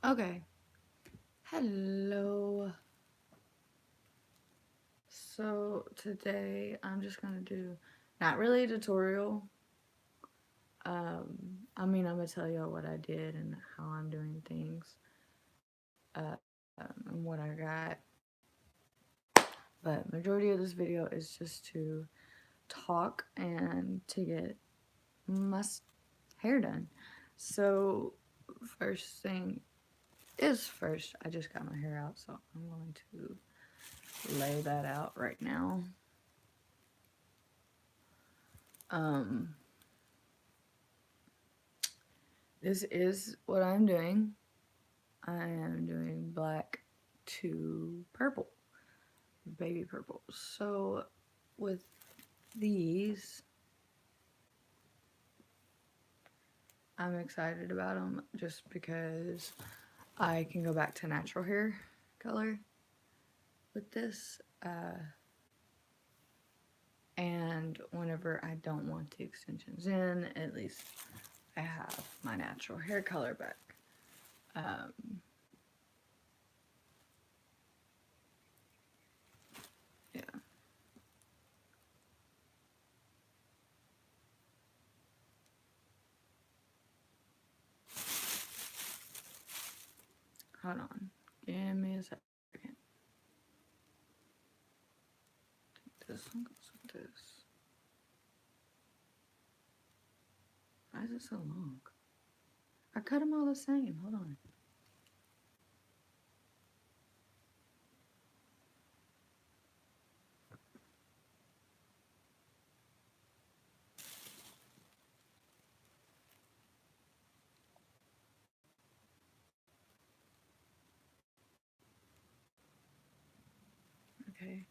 Okay. Hello. So today I'm just gonna do not really a tutorial. I'm gonna tell y'all what I did and how I'm doing things, and what I got. But majority of this video is just to talk and to get my hair done. So first thing is first, I just got my hair out, so I'm going to lay that out right now. Um, this is what I'm doing. I am doing black to purple, baby purple. So with these, I'm excited about them just because I can go back to natural hair color with this. And whenever I don't want the extensions in, at least I have my natural hair color back. Um, yeah. Hold on. Give me a second. This one goes with this. Why is it so long? I cut them all the same. Hold on. Okay.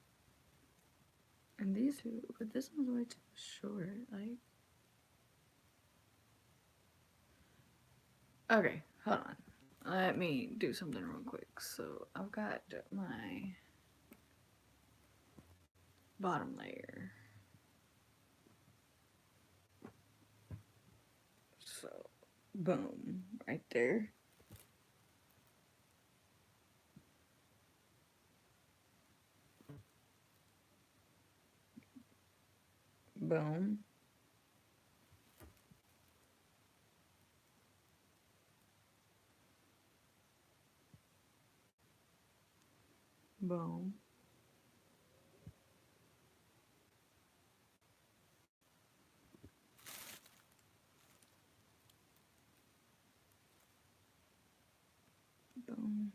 And these two, but this one's way too short. Like, okay, hold on. Let me do something real quick. So I've got my bottom layer. So, boom, right there. Boom. Boom. Boom.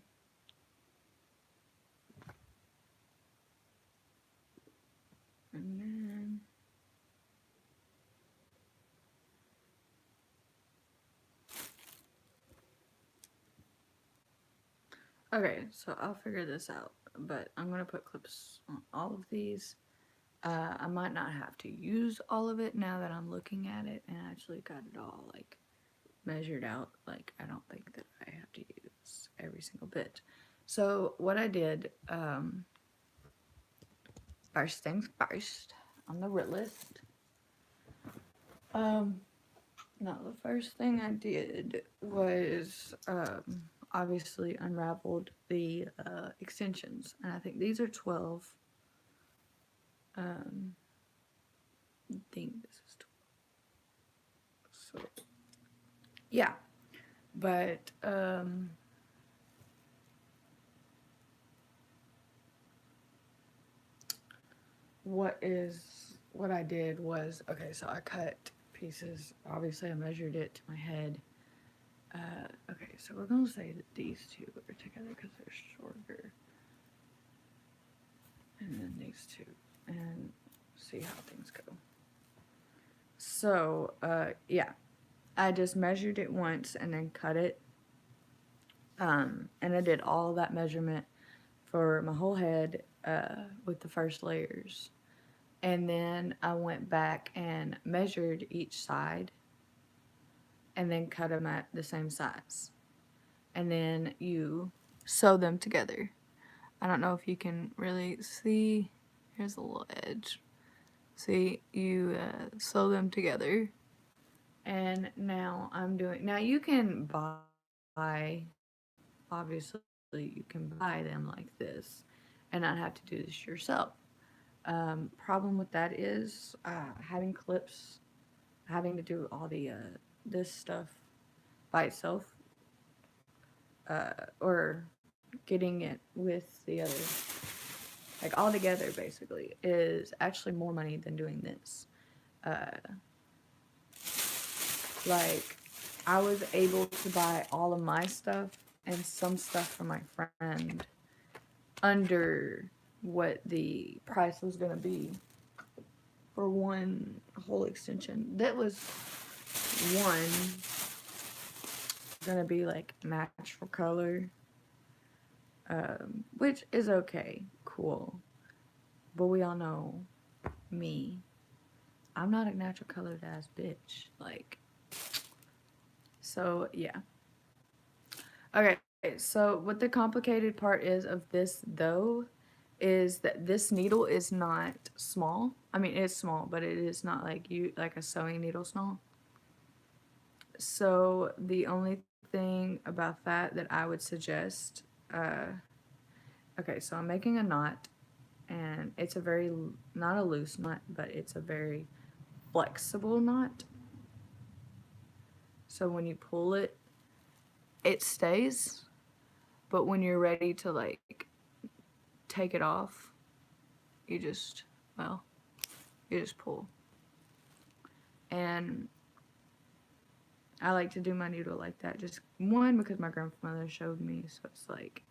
And then okay, so I'll figure this out, but I'm gonna put clips on all of these. I might not have to use all of it now that I'm looking at it and actually got it all like measured out. Like I don't think that I have to use every single bit. So what I did, first things first, on the RIT list. Um, no, the first thing I did was obviously unraveled the extensions, and I think these are 12. Um, I think this is 12. So yeah, but what I did was okay. So I cut pieces. Obviously, I measured it to my head. Okay, so we're gonna say that these two are together because they're shorter, and then these two, and see how things go. So, yeah, I just measured it once and then cut it. And I did all that measurement for my whole head with the first layers. And then I went back and measured each side and then cut them at the same size. And then you sew them together. I don't know if you can really see. Here's a little edge. See, you sew them together. And now I'm doing. Now you can buy obviously you can buy them like this and not have to do this yourself. Problem with that is having clips, having to do all the this stuff by itself, or getting it with the other, like all together basically, is actually more money than doing this. Uh, like I was able to buy all of my stuff and some stuff from my friend under what the price was going to be for one whole extension. That was one going to be like natural color, which is okay, cool. But we all know me. I'm not a natural colored ass bitch. Like, so yeah. Okay, so what the complicated part is of this though is that this needle is not small. I mean, it's small, but it is not like a sewing needle small. So the only thing about that I would suggest, okay, so I'm making a knot, and it's a very, not a loose knot, but it's a very flexible knot. So when you pull it, it stays, but when you're ready to like take it off, you just, well, you just pull. And I like to do my needle like that. Just one, because my grandmother showed me, so it's like,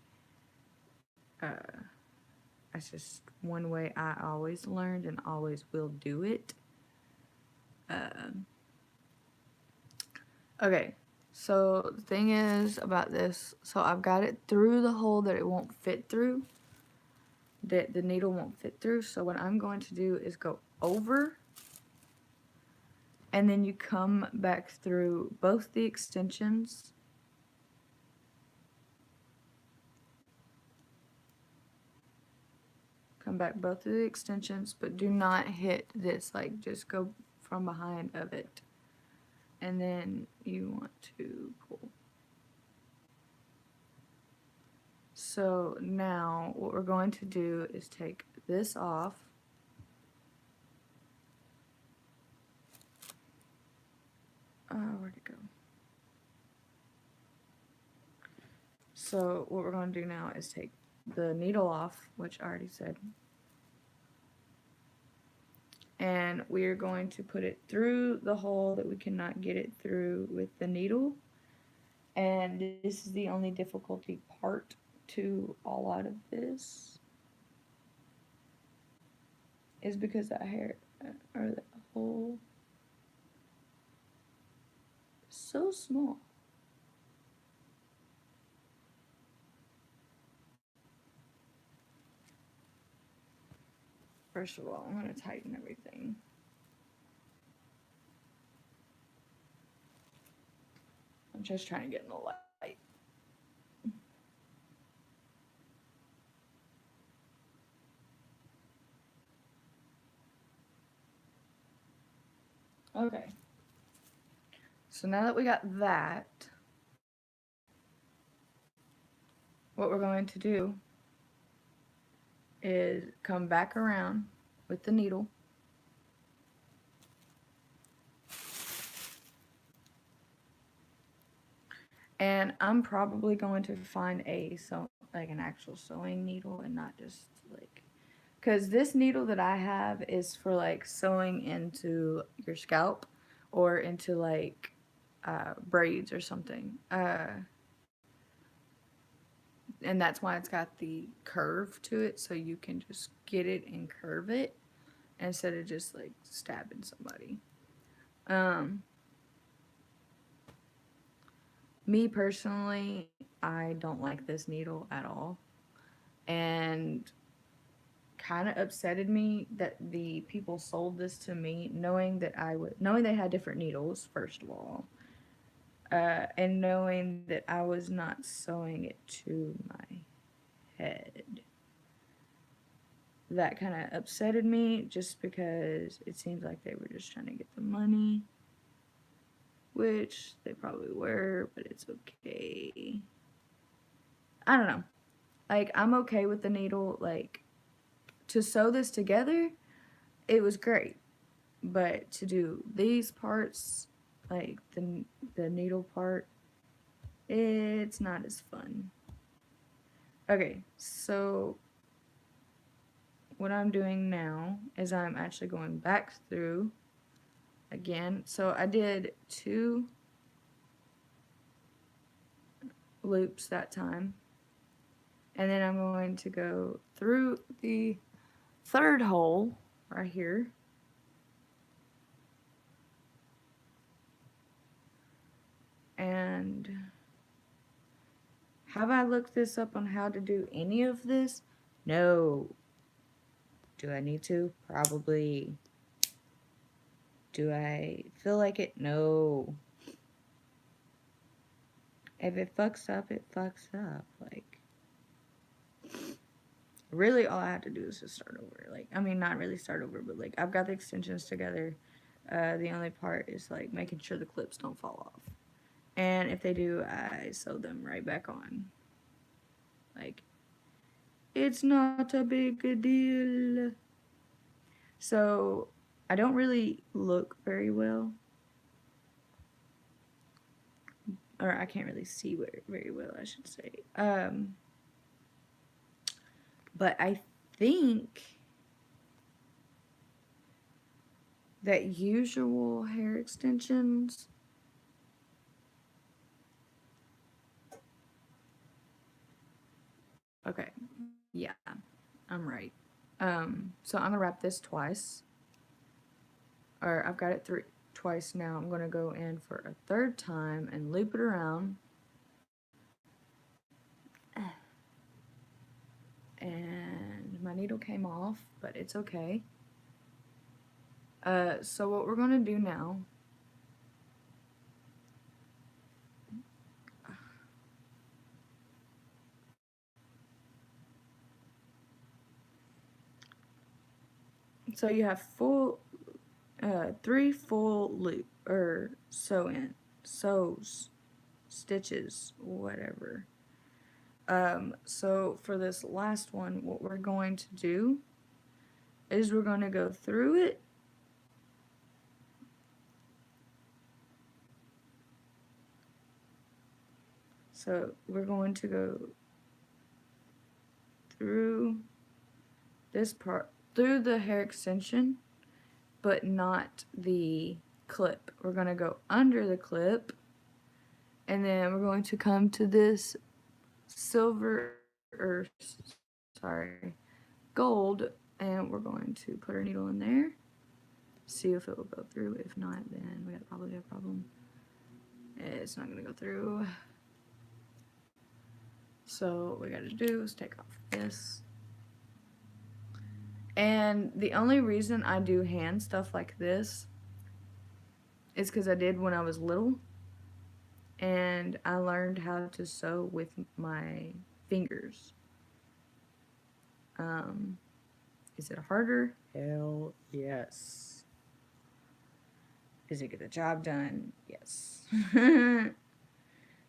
that's just one way I always learned and always will do it. Okay, so the thing is about this, so I've got it through the hole that it won't fit through, that the needle won't fit through. So what I'm going to do is go over, and then you come back through both the extensions. Come back both of the extensions, but do not hit this, like just go from behind of it. And then you want to pull. So now what we're going to do is take this off. Where'd it go? So what we're going to do now is take the needle off, which I already said. And we are going to put it through the hole that we cannot get it through with the needle. And this is the only difficulty part to a lot of this, is because that hair, or the hole, is so small. First of all, I'm going to tighten everything. I'm just trying to get in the light. Okay. So now that we got that, what we're going to do is come back around with the needle. And I'm probably going to find like an actual sewing needle and not just like, because this needle that I have is for like sewing into your scalp or into like braids or something. And that's why it's got the curve to it, so you can just get it and curve it instead of just like stabbing somebody. Me personally, I don't like this needle at all, and kind of upsetted me that the people sold this to me knowing that knowing they had different needles, first of all, and knowing that I was not sewing it to my head. That kind of upsetted me, just because it seems like they were just trying to get the money, which they probably were, but it's okay. I don't know. Like, I'm okay with the needle. Like, to sew this together, it was great. But to do these parts, like the needle part, it's not as fun. Okay, so what I'm doing now is I'm actually going back through again. So I did 2 loops that time. And then I'm going to go through the 3rd hole right here. And have I looked this up on how to do any of this? No. Do I need to? Probably. Do I feel like it? No. If it fucks up, it fucks up. Like, really all I have to do is just start over. Like, I mean, not really start over, but like, I've got the extensions together. The only part is like making sure the clips don't fall off. And if they do, I sew them right back on. Like, it's not a big deal. So, I don't really look very well. Or I can't really see very well, I should say. But I think that usual hair extensions okay, yeah, I'm right. So I'm gonna wrap this twice, or I've got it twice now. I'm gonna go in for a 3rd time and loop it around, and my needle came off, but it's okay. So what we're gonna do now so you have 3 full loop or sews, stitches, whatever. So for this last one, what we're going to do is we're going to go through it. So we're going to go through this part, through the hair extension, but not the clip. We're going to go under the clip, and then we're going to come to this gold, and we're going to put our needle in there, see if it will go through. If not, then we probably have a problem. It's not going to go through. So what we got to do is take off this. And the only reason I do hand stuff like this is because I did when I was little. And I learned how to sew with my fingers. Is it harder? Hell yes. Does it get the job done? Yes.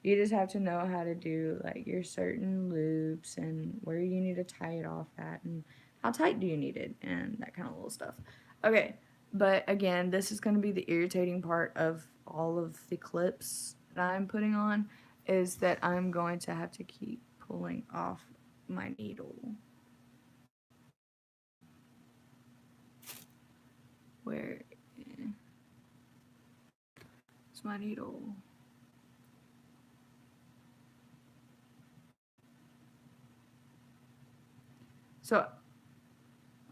You just have to know how to do like your certain loops and where you need to tie it off at and how tight do you need it and that kind of little stuff. Okay, but again, this is going to be the irritating part of all of the clips that I'm putting on, is that I'm going to have to keep pulling off my needle. Where is my needle? So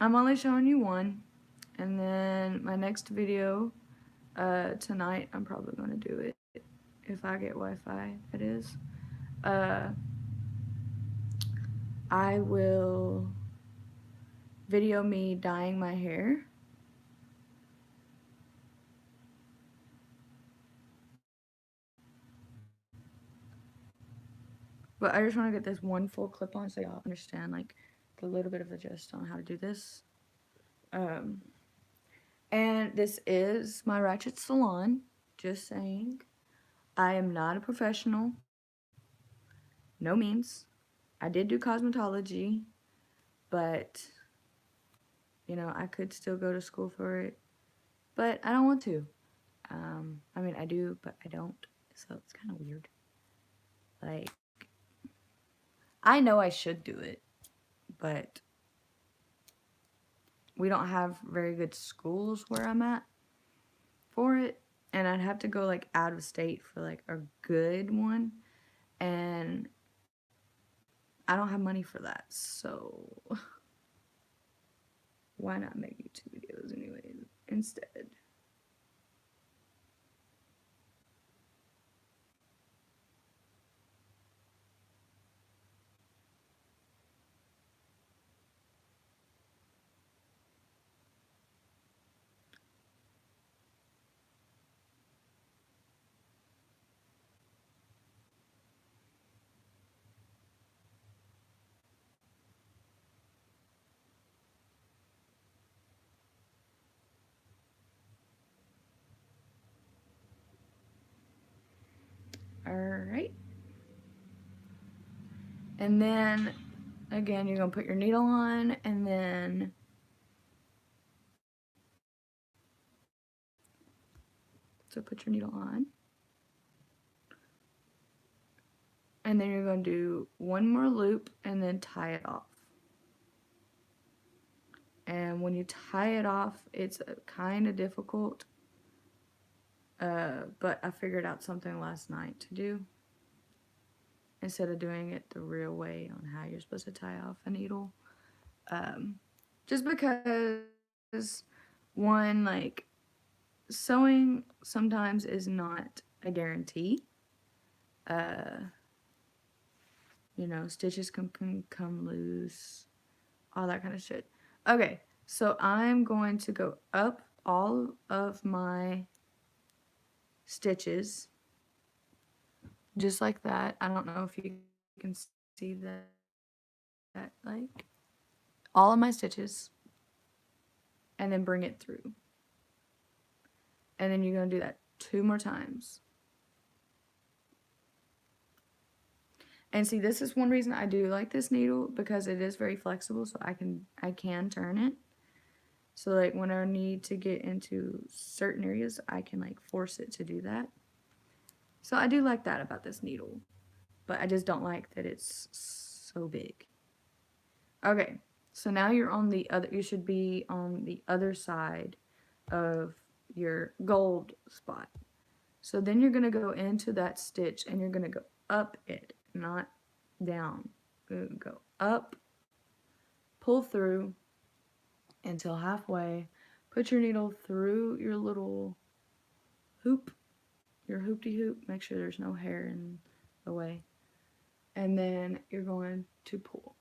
I'm only showing you one, and then my next video tonight, I'm probably going to do it if I get Wi-Fi, that is. I will video me dyeing my hair. But I just want to get this one full clip on so y'all understand like a little bit of the gist on how to do this. And this is my ratchet salon, just saying. I am not a professional, no means. I did do cosmetology, but I could still go to school for it, but I don't want to. I mean, I do, but I don't. So it's kind of weird. Like, I know I should do it, but we don't have very good schools where I'm at for it. And I'd have to go like out of state for like a good one. And I don't have money for that. So why not make YouTube videos anyways instead? All right. And then again, you're going to put your needle on, and then so put your needle on. And then you're going to do one more loop and then tie it off. And when you tie it off, it's kind of difficult. But I figured out something last night to do. Instead of doing it the real way on how you're supposed to tie off a needle. Just because, one, like, sewing sometimes is not a guarantee. Stitches can come loose, all that kind of shit. Okay, so I'm going to go up all of my stitches, just like that. I don't know if you can see that like, all of my stitches, and then bring it through. And then you're going to do that 2 more times. And see, this is one reason I do like this needle, because it is very flexible, so I can turn it. So like when I need to get into certain areas, I can like force it to do that. So I do like that about this needle, but I just don't like that it's so big. Okay, so now you should be on the other side of your gold spot. So then you're going to go into that stitch and you're going to go up it, not down. Go up, pull through until halfway. Put your needle through your little hoop, your hoopty hoop. Make sure there's no hair in the way. And then you're going to pull.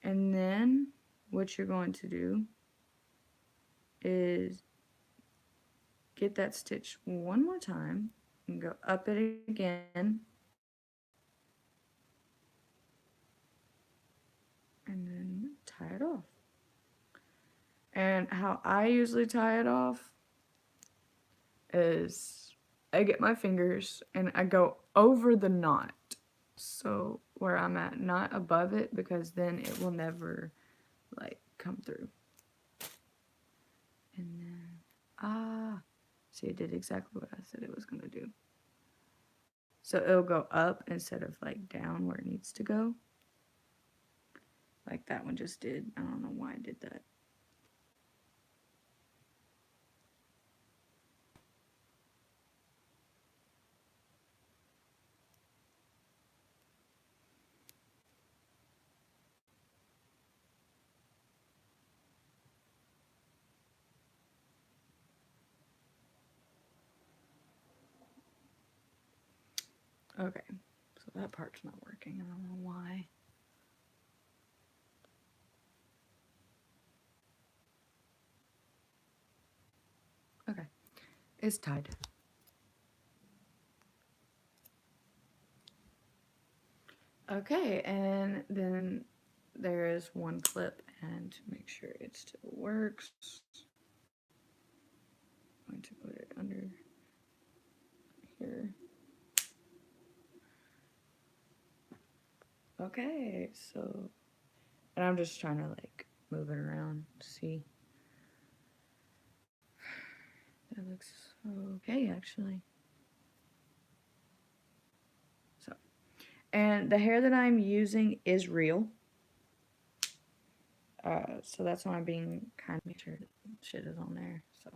And then what you're going to do is get that stitch one more time and go up it again. And then tie it off. And how I usually tie it off is I get my fingers and I go over the knot. So where I'm at, not above it, because then it will never like come through. And then, see, it did exactly what I said it was going to do. So it'll go up instead of like down where it needs to go. Like that one just did. I don't know why I did that. Okay, so that part's not working. I don't know why. Okay, it's tied. Okay, and then there is one clip, and to make sure it still works, I'm going to put it under here. Okay, so, and I'm just trying to like move it around to see. That looks okay, actually. So, and the hair that I'm using is real. So that's why I'm being kind of make sure that shit is on there. So